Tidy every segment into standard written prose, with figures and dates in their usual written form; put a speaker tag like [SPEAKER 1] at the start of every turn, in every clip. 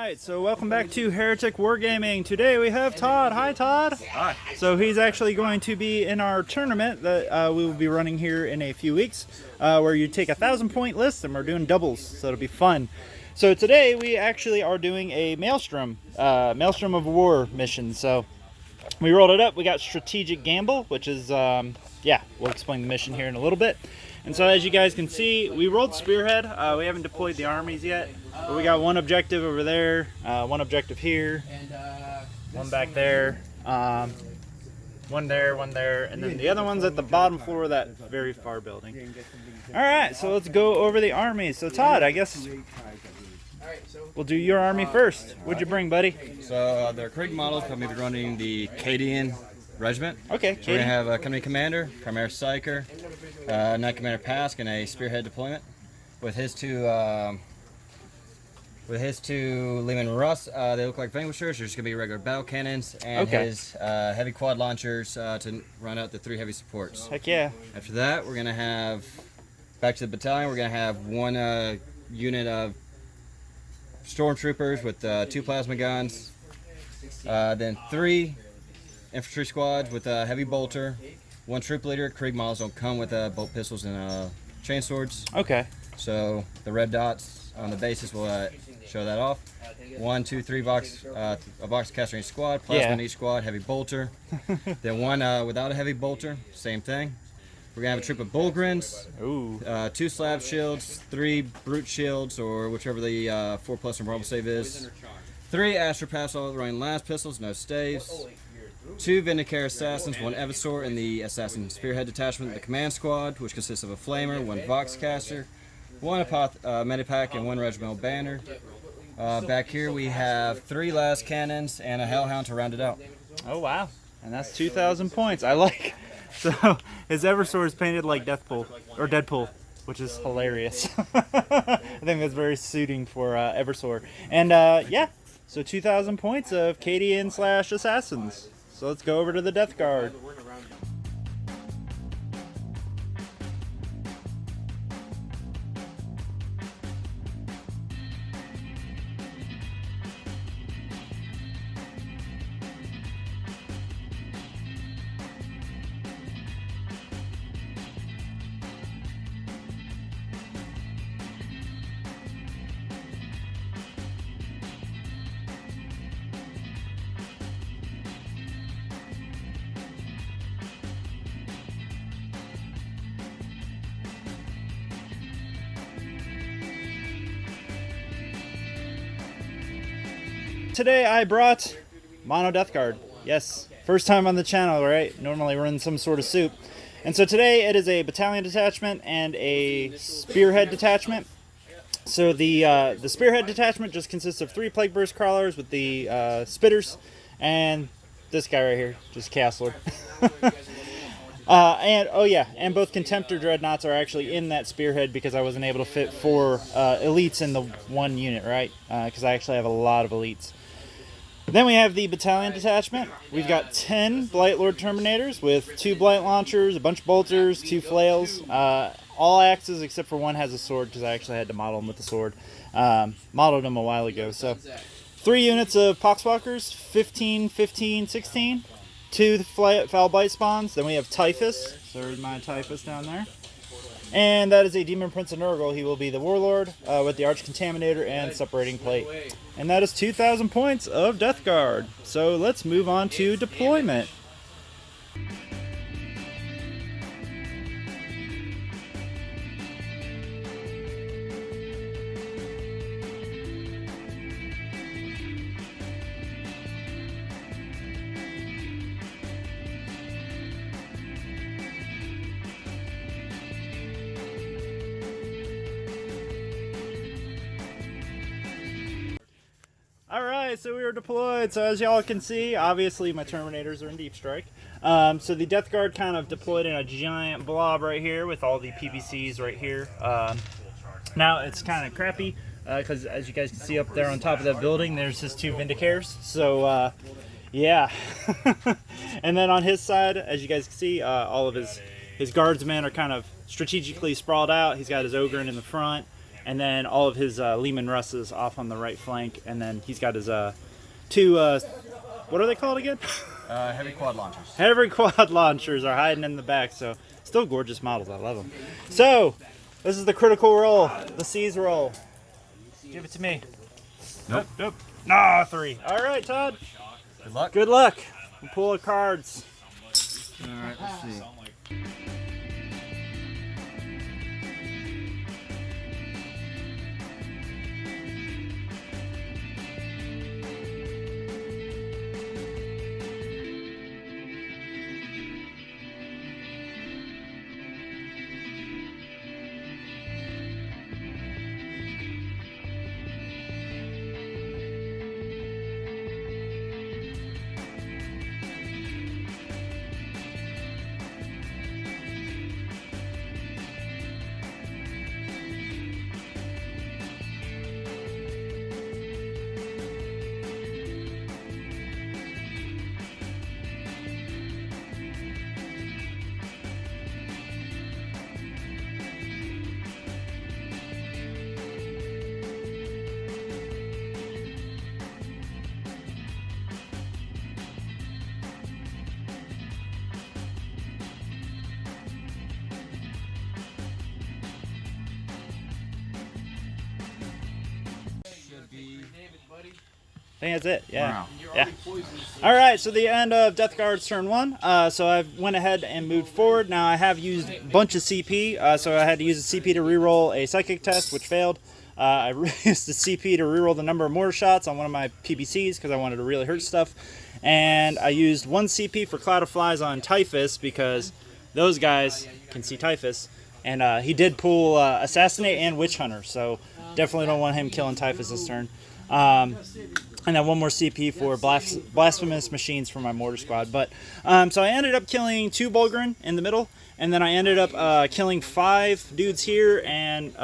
[SPEAKER 1] Alright, so welcome back to Heretic Wargaming. Today we have Todd. Hi, Todd.
[SPEAKER 2] Hi.
[SPEAKER 1] So he's actually going to be in our tournament that we will be running here in a few weeks, where you take 1,000-point list and we're doing doubles, so it'll be fun. So today we actually are doing a Maelstrom of War mission. So we rolled it up. We got Strategic Gamble, which is, yeah, we'll explain the mission here in a little bit. And so as you guys can see, we rolled Spearhead. We haven't deployed the armies yet, but we got one objective over there, one objective here, one back there, one there, and then the other one's at the bottom floor of that very far building. All right, so let's go over the armies. So Todd, I guess we'll do your army first. What'd you bring, buddy?
[SPEAKER 2] So they're Krieg models. I'm going to be running the Cadian Regiment.
[SPEAKER 1] Okay.
[SPEAKER 2] So we're going to have a company commander, Primaire Psyker, Knight Commander Pask, and a Spearhead deployment. With his two Lehman Russ, they look like vanquishers. They're just going to be regular battle cannons, and his heavy quad launchers to run out the 3 heavy supports.
[SPEAKER 1] Heck yeah.
[SPEAKER 2] After that, we're going to have, back to the battalion, we're going to have one unit of stormtroopers with 2 plasma guns, then 3 infantry squads with a heavy bolter, 1 troop leader. Krieg models don't come with bolt pistols and chain swords.
[SPEAKER 1] Okay.
[SPEAKER 2] So the red dots on the bases will show that off. 1, 2, 3 a box cast range squad, plasma in each squad, heavy bolter. Then 1 without a heavy bolter, same thing. We're gonna have a troop of Bullgrins, 2 slab shields, 3 brute shields, or whichever the 4+ and rumble save is. 3 Astra Pass running last pistols, no staves. 2 Vindicare assassins, 1 Evisor in the assassin spearhead detachment, the command squad, which consists of a flamer, 1 Voxcaster, 1 Medipack, and 1 regimental banner. Back here we have 3 las cannons and a Hellhound to round it out.
[SPEAKER 1] Oh wow, and that's 2,000 points. I like. So his Eversor is painted like Deadpool, which is hilarious. I think that's very suiting for Eversor. And yeah, so 2,000 points of Cadian/assassins. So let's go over to the Death Guard. Today I brought Mono Death Guard. Yes, first time on the channel, right? Normally we're in some sort of soup. And so today it is a battalion detachment and a spearhead detachment. So the spearhead detachment just consists of 3 plague burst crawlers with the spitters, and this guy right here, just Chaos Lord. And oh yeah, and both Contemptor Dreadnoughts are actually in that spearhead because I wasn't able to fit 4 elites in the 1 unit, right? Because I actually have a lot of elites. Then we have the battalion detachment. We've got 10 Blight Lord Terminators with 2 Blight Launchers, a bunch of bolters, 2 flails, all axes except for 1 has a sword because I actually had to model him with the sword. Modeled him a while ago. So 3 units of Poxwalkers, 15, 15, 16. 2 Foul Bite Spawns. Then we have Typhus. So there's my Typhus down there. And that is a Demon Prince of Nurgle. He will be the Warlord with the Arch Contaminator and Separating Plate. And that is 2,000 points of Death Guard. So let's move on to deployment. Alright, so we are deployed. So as y'all can see, obviously my Terminators are in Deep Strike. So the Death Guard kind of deployed in a giant blob right here with all the PVCs right here. Now it's kind of crappy because as you guys can see up there on top of that building, there's his 2 Vindicares. So yeah. And then on his side, as you guys can see, all of his guardsmen are kind of strategically sprawled out. He's got his Ogre in the front. and then all of his Lehman Russes off on the right flank, and then he's got his two, what are they called again?
[SPEAKER 2] Heavy quad launchers.
[SPEAKER 1] Heavy quad launchers are hiding in the back, so still gorgeous models. I love them. So, this is the critical roll, the C's roll. Give it to me.
[SPEAKER 2] Nope.
[SPEAKER 1] Nope. Nah, 3. All right, Todd.
[SPEAKER 2] Good luck.
[SPEAKER 1] Good luck. We'll pull the cards.
[SPEAKER 2] All right, let's see.
[SPEAKER 1] I think that's it. Yeah.
[SPEAKER 2] Wow.
[SPEAKER 1] Yeah. All right. So the end of Death Guard's turn 1. So I went ahead and moved forward. Now I have used a bunch of CP. So I had to use a CP to reroll a psychic test, which failed. I used the CP to reroll the number of mortar shots on one of my PBCs because I wanted to really hurt stuff. And I used 1 CP for Cloud of Flies on Typhus because those guys can see Typhus. And he did pull Assassinate and Witch Hunter. So definitely don't want him killing Typhus this turn. And then 1 more CP for Blasphemous Machines for my mortar squad. But so I ended up killing 2 Bulgrin in the middle, and then I ended up killing 5 dudes here and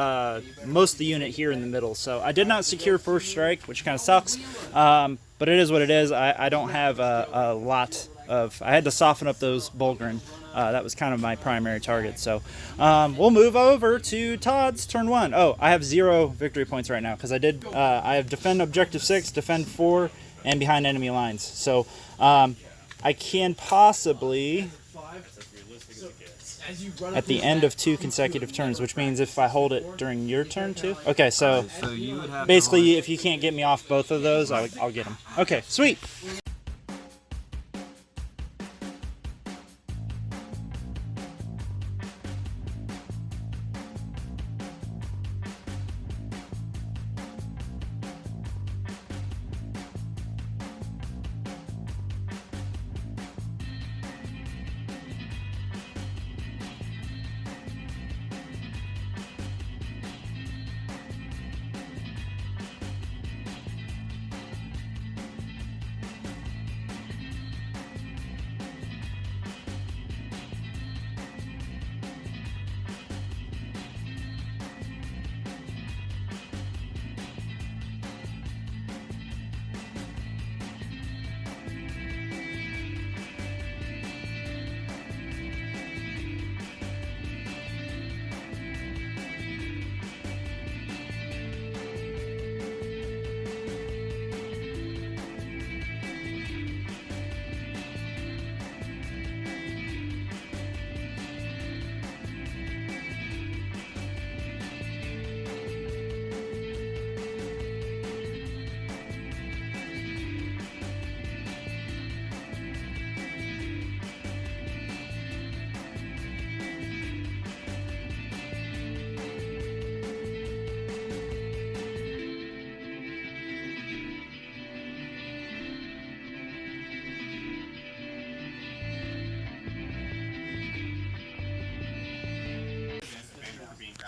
[SPEAKER 1] most of the unit here in the middle. So I did not secure first strike, which kind of sucks. But it is what it is. I don't have a lot of. I had to soften up those Bulgrin. That was kind of my primary target. So we'll move over to Todd's turn 1. Oh, I have 0 victory points right now because I have defend objective 6, defend 4, and behind enemy lines. So I can possibly at the end of 2 consecutive turns, which means if I hold it during your turn too. Okay, so
[SPEAKER 2] you would have
[SPEAKER 1] basically if you can't get me off both of those, I'll get them. Okay, sweet.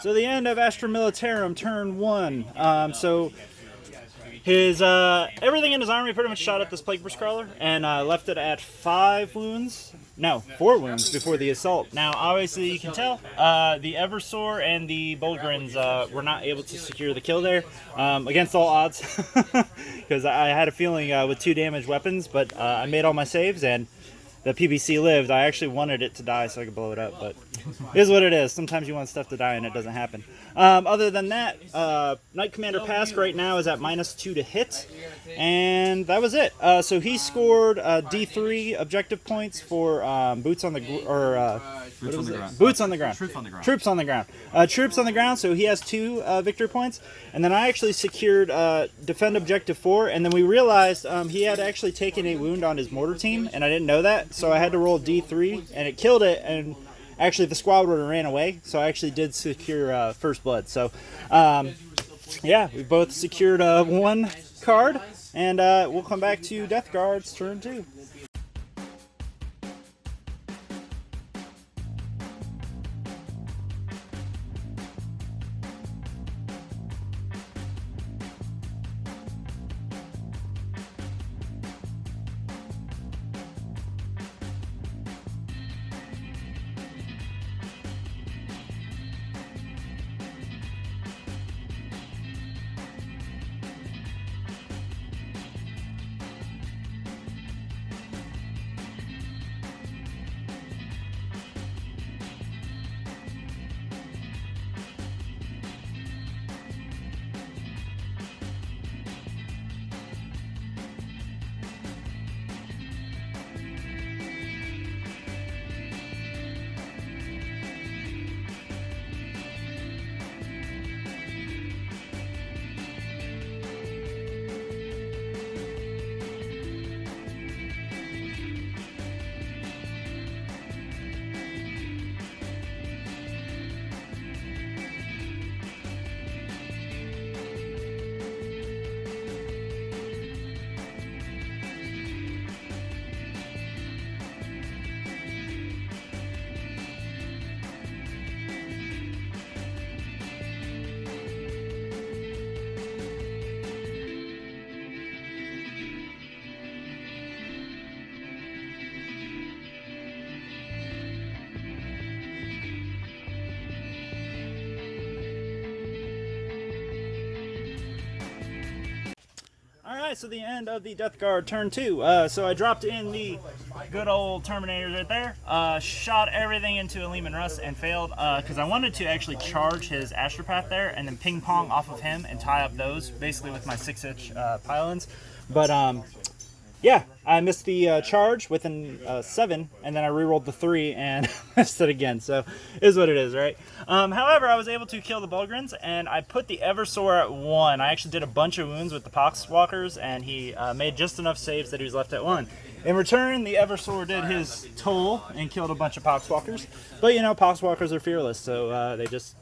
[SPEAKER 1] So the end of Astra Millitarum, turn 1. So his everything in his army pretty much shot at this Plague Burst Crawler and left it at 5 wounds. No, 4 wounds before the assault. Now, obviously, you can tell the Eversor and the Bulgrins were not able to secure the kill there against all odds because I had a feeling with 2 damaged weapons, but I made all my saves and the PBC lived. I actually wanted it to die so I could blow it up, but is what it is. Sometimes you want stuff to die and it doesn't happen. Other than that, Knight Commander Pask right now is at -2 to hit, and that was it. So he scored D3 objective points for boots on the ground. Boots on the ground.
[SPEAKER 2] Troops on the ground.
[SPEAKER 1] Troops on the ground. Troops on the ground. So he has 2 victory points, and then I actually secured defend objective 4, and then we realized he had actually taken a wound on his mortar team, and I didn't know that, so I had to roll D3, and it killed it, and actually the squad would have ran away, so I actually did secure first blood. So yeah, we both secured 1 card, and we'll come back to Death Guard's turn 2. Alright, so the end of the Death Guard turn 2. So I dropped in the good old Terminators right there. Shot everything into a Lehman Russ and failed because I wanted to actually charge his Astropath there and then ping pong off of him and tie up those basically with my 6-inch pylons. But yeah, I missed the charge with an 7, and then I rerolled the 3 and missed it again. So it is what it is, right? However, I was able to kill the Bulgrins, and I put the Eversor at 1. I actually did a bunch of wounds with the Poxwalkers, and he made just enough saves that he was left at 1. In return, the Eversor did his toll and killed a bunch of Poxwalkers. But, you know, Poxwalkers are fearless, so they just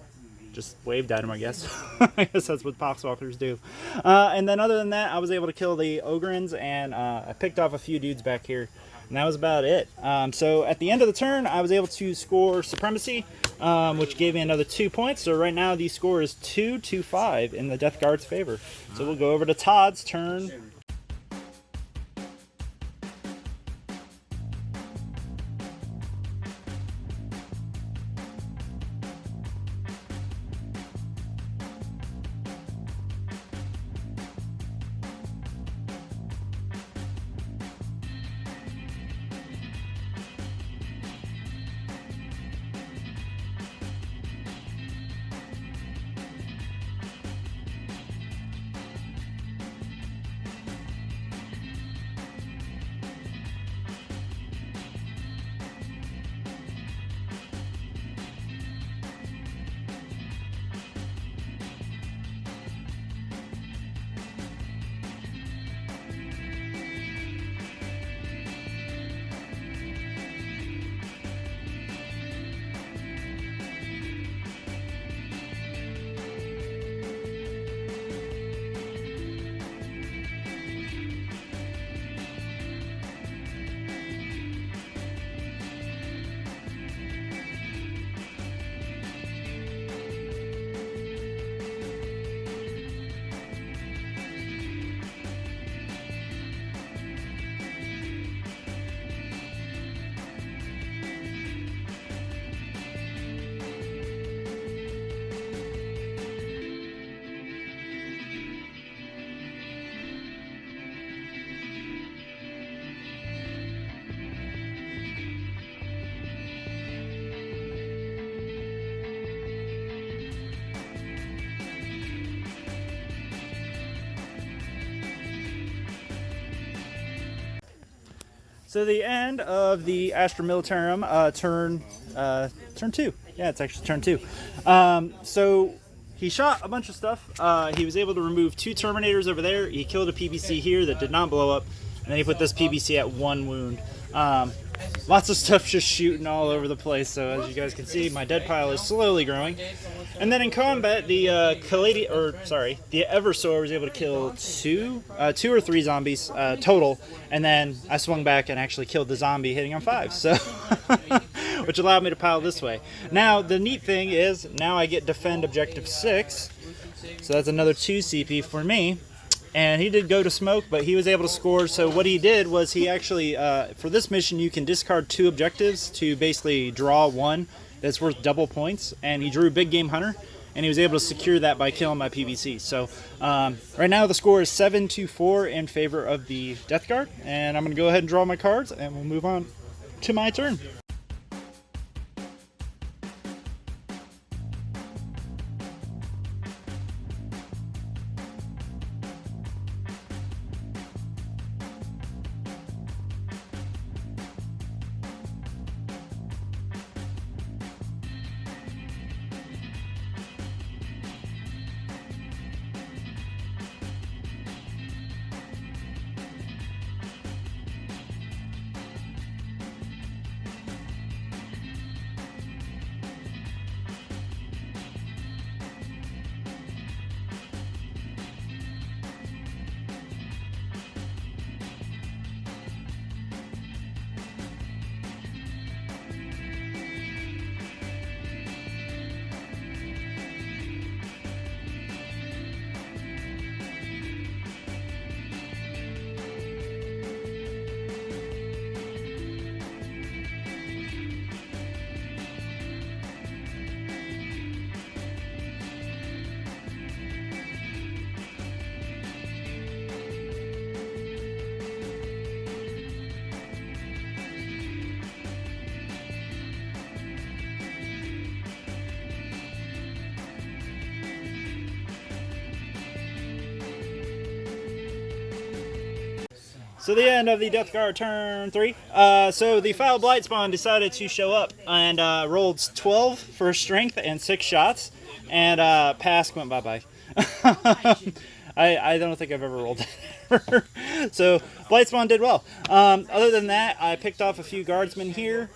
[SPEAKER 1] waved at him, I guess. I guess that's what Poxwalkers do. And then other than that, I was able to kill the Ogrins, and I picked off a few dudes back here, and that was about it. So at the end of the turn, I was able to score Supremacy, which gave me another 2 points. So right now, the score is 2-5 in the Death Guard's favor. So we'll go over to Todd's turn. So the end of the Astra Millitarum turn 2. Yeah, it's actually turn 2. So he shot a bunch of stuff. He was able to remove 2 Terminators over there. He killed a PBC here that did not blow up. And then he put this PBC at 1 wound. Lots of stuff just shooting all over the place. So as you guys can see, my dead pile is slowly growing. And then in combat, the Eversoar was able to kill 2 or 3 zombies total. And then I swung back and actually killed the zombie, hitting on 5. So, which allowed me to pile this way. Now the neat thing is now I get defend objective 6. So that's another 2 CP for me. And he did go to smoke, but he was able to score. So what he did was he actually, for this mission, you can discard 2 objectives to basically draw 1 that's worth double points. And he drew Big Game Hunter, and he was able to secure that by killing my PVC. So right now the score is 7-4 in favor of the Death Guard. And I'm going to go ahead and draw my cards, and we'll move on to my turn. So the end of the Death Guard turn 3. So the Foul Blight Spawn decided to show up and rolled 12 for strength and 6 shots, and Pask went bye-bye. I don't think I've ever rolled that. So Blight Spawn did well. Other than that, I picked off a few guardsmen here.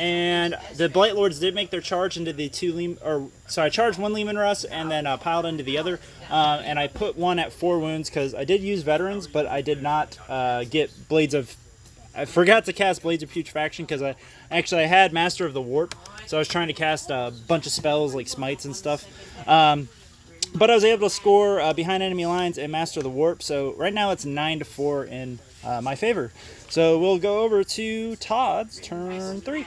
[SPEAKER 1] And the Blight Lords did make their charge into the I charged 1 Leman Russ and then piled into the other. And I put 1 at 4 wounds because I did use veterans, but I did not get Blades of... I forgot to cast Blades of Putrefaction because I had Master of the Warp. So I was trying to cast a bunch of spells like Smites and stuff. But I was able to score behind enemy lines and Master of the Warp. So right now it's 9-4 in my favor. So we'll go over to Todd's turn 3.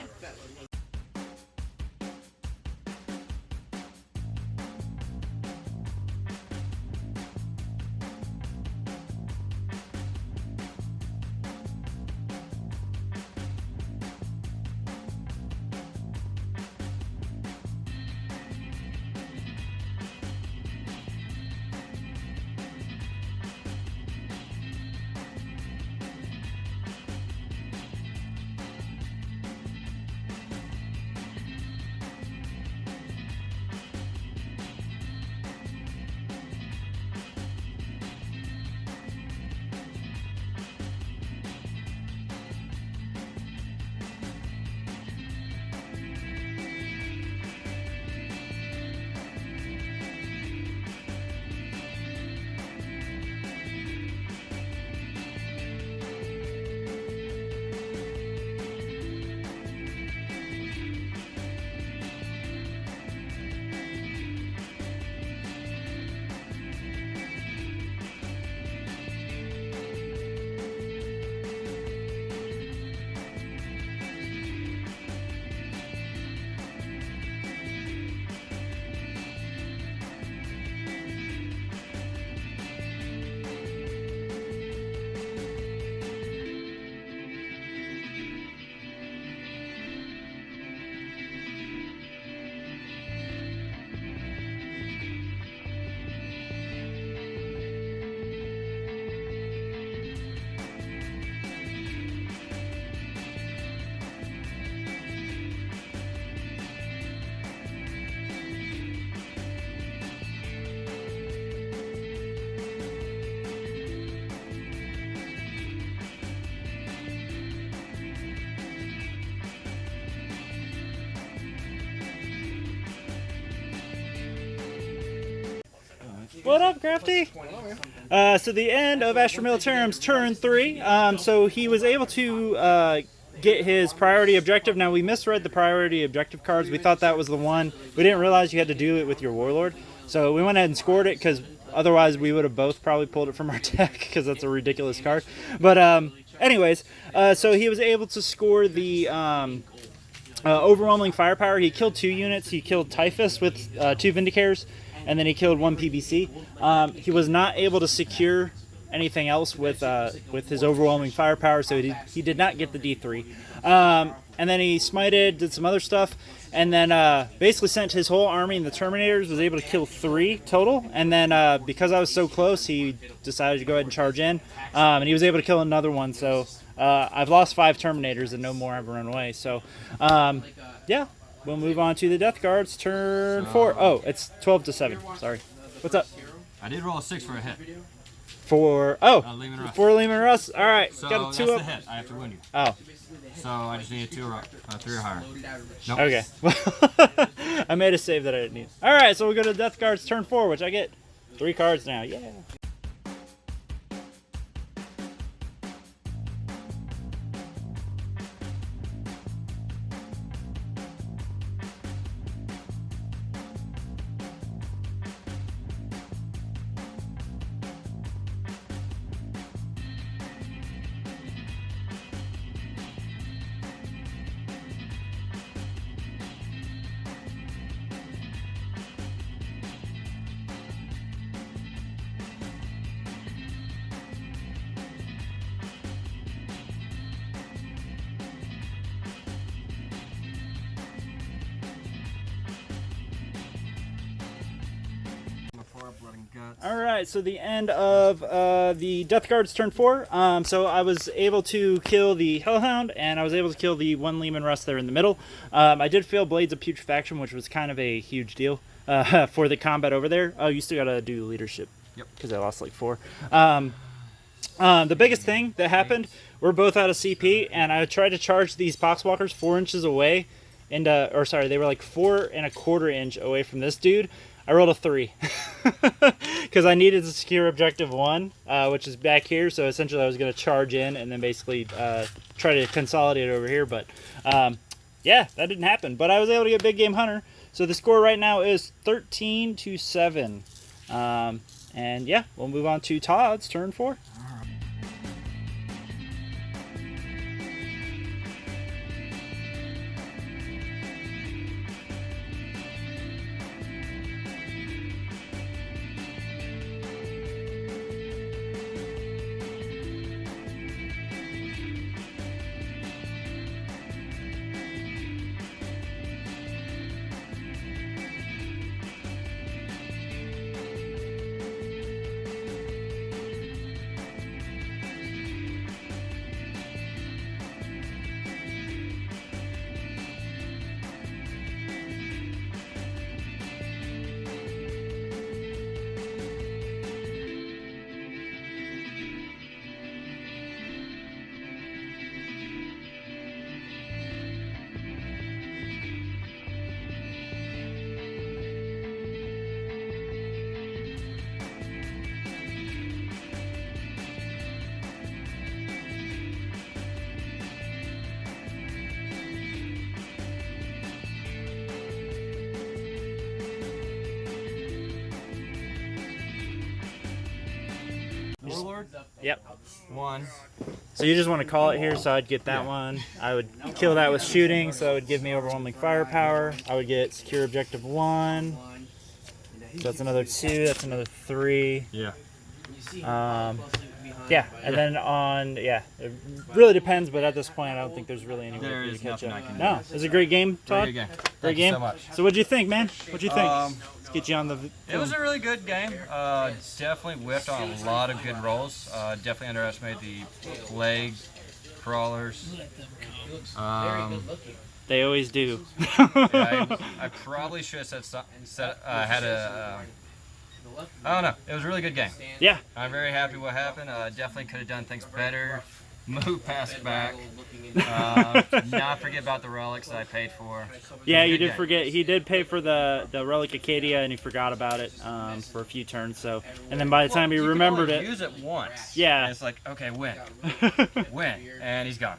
[SPEAKER 1] What up, Crafty? So the end of Astra Militarum's turn 3. So he was able to get his priority objective. Now, we misread the priority objective cards. We thought that was the one. We didn't realize you had to do it with your Warlord. So we went ahead and scored it because otherwise we would have both probably pulled it from our deck because that's a ridiculous card. But anyways, so he was able to score the overwhelming firepower. He killed 2 units. He killed Typhus with 2 Vindicators, and then he killed 1 PBC. He was not able to secure anything else with his overwhelming firepower, so he did not get the D3. And then he smited, did some other stuff, and then basically sent his whole army and the Terminators, was able to kill 3 total. And then because I was so close, he decided to go ahead and charge in, and he was able to kill another one. So I've lost 5 Terminators and no more have run away. So yeah, we'll move on to the Death Guards. Turn 4. Oh, it's 12-7. Sorry. What's up?
[SPEAKER 2] I did roll a 6 for a hit.
[SPEAKER 1] For
[SPEAKER 2] Lehman Russ.
[SPEAKER 1] for Lehman Russ. All right,
[SPEAKER 2] So
[SPEAKER 1] got a 2
[SPEAKER 2] that's
[SPEAKER 1] up.
[SPEAKER 2] the hit. I have to win you.
[SPEAKER 1] Oh,
[SPEAKER 2] So I just need a 2 or 3 or higher. Nope.
[SPEAKER 1] okay. I made a save that I didn't need. All right, so we go to Death Guards turn 4, which I get 3 cards now. Yeah. All right, so the end of the Death Guards turn 4. So I was able to kill the Hellhound, and I was able to kill the 1 Lehman Russ there in the middle. I did fail Blades of Putrefaction, which was kind of a huge deal for the combat over there. Oh, you still got to do leadership.
[SPEAKER 2] Yep.
[SPEAKER 1] Because I lost like 4. The biggest thing that happened, we're both out of CP, and I tried to charge these Poxwalkers 4 inches away, and or sorry, they were like 4 1/4 inch away from this dude. I rolled a 3 because I needed to secure objective 1, which is back here. So essentially I was going to charge in and then basically try to consolidate over here. But yeah, that didn't happen. But I was able to get Big Game Hunter. So the score right now is 13-7. And yeah, we'll move on to Todd's turn 4.
[SPEAKER 2] Warlord?
[SPEAKER 1] Yep.
[SPEAKER 2] 1.
[SPEAKER 1] So you just want to call it here, so I'd get that one. I would kill that with shooting, so it would give me overwhelming firepower. I would get secure objective 1. So that's another 2. That's another 3.
[SPEAKER 2] Yeah.
[SPEAKER 1] Yeah, and then on, yeah, it really depends, but at this point, I don't think there's really any way
[SPEAKER 2] There
[SPEAKER 1] for you
[SPEAKER 2] is
[SPEAKER 1] to catch
[SPEAKER 2] nothing
[SPEAKER 1] up.
[SPEAKER 2] I can
[SPEAKER 1] No,
[SPEAKER 2] do.
[SPEAKER 1] it was a great game, Todd.
[SPEAKER 2] Very good game.
[SPEAKER 1] Great
[SPEAKER 2] Thank
[SPEAKER 1] game.
[SPEAKER 2] you so much.
[SPEAKER 1] So what'd you think, man? What'd you think? Let's get you on the.
[SPEAKER 2] It was a really good game. Definitely whiffed on a lot of good rolls. Definitely underestimated the plague crawlers.
[SPEAKER 1] They always do.
[SPEAKER 2] Yeah, I probably should have had a. I don't know. It was a really good game.
[SPEAKER 1] Yeah.
[SPEAKER 2] I'm very happy what happened. Definitely could have done things better. Move past back. Not forget about the relics that I paid for.
[SPEAKER 1] Yeah, you
[SPEAKER 2] Good
[SPEAKER 1] did
[SPEAKER 2] day.
[SPEAKER 1] forget. He did pay for the Relic Acadia, and he forgot about it for a few turns. So, and then by the time he
[SPEAKER 2] You can
[SPEAKER 1] remembered
[SPEAKER 2] only
[SPEAKER 1] it,
[SPEAKER 2] use it once.
[SPEAKER 1] Yeah.
[SPEAKER 2] And it's like, okay, win, and he's gone.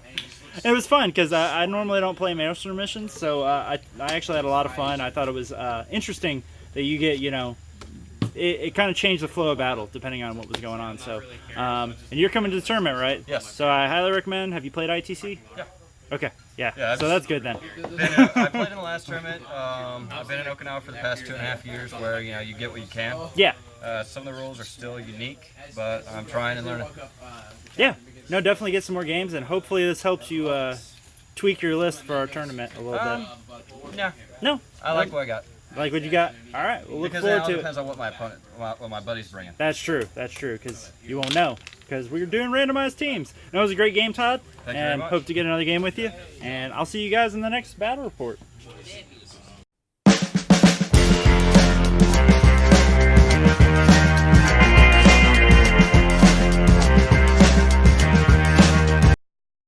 [SPEAKER 1] it was fun because I normally don't play Maelstrom missions, so I actually had a lot of fun. I thought it was interesting that you get, you know, it kind of changed the flow of battle depending on what was going on. So, and you're coming to the tournament, right?
[SPEAKER 2] Yes.
[SPEAKER 1] So I highly recommend. Have you played ITC?
[SPEAKER 2] Yeah.
[SPEAKER 1] Okay. Yeah.
[SPEAKER 2] Yeah,
[SPEAKER 1] So that's good then.
[SPEAKER 2] I played in the last tournament. I've been in Okinawa for the past 2.5 years, where you get what you can.
[SPEAKER 1] Yeah.
[SPEAKER 2] Some of the rules are still unique, but I'm trying and learning.
[SPEAKER 1] Yeah. No, definitely get some more games, and hopefully this helps you tweak your list for our tournament a little bit.
[SPEAKER 2] Yeah,
[SPEAKER 1] No.
[SPEAKER 2] I like what I got.
[SPEAKER 1] Like what you got? All right. We'll look
[SPEAKER 2] Because it all
[SPEAKER 1] forward to it.
[SPEAKER 2] depends on what my opponent, what my buddy's bringing.
[SPEAKER 1] That's true. That's true. Because you won't know. Because we're doing randomized teams. And it was a great game, Todd.
[SPEAKER 2] Thank you very
[SPEAKER 1] and
[SPEAKER 2] much.
[SPEAKER 1] hope to get another game with you. And I'll see you guys in the next battle report.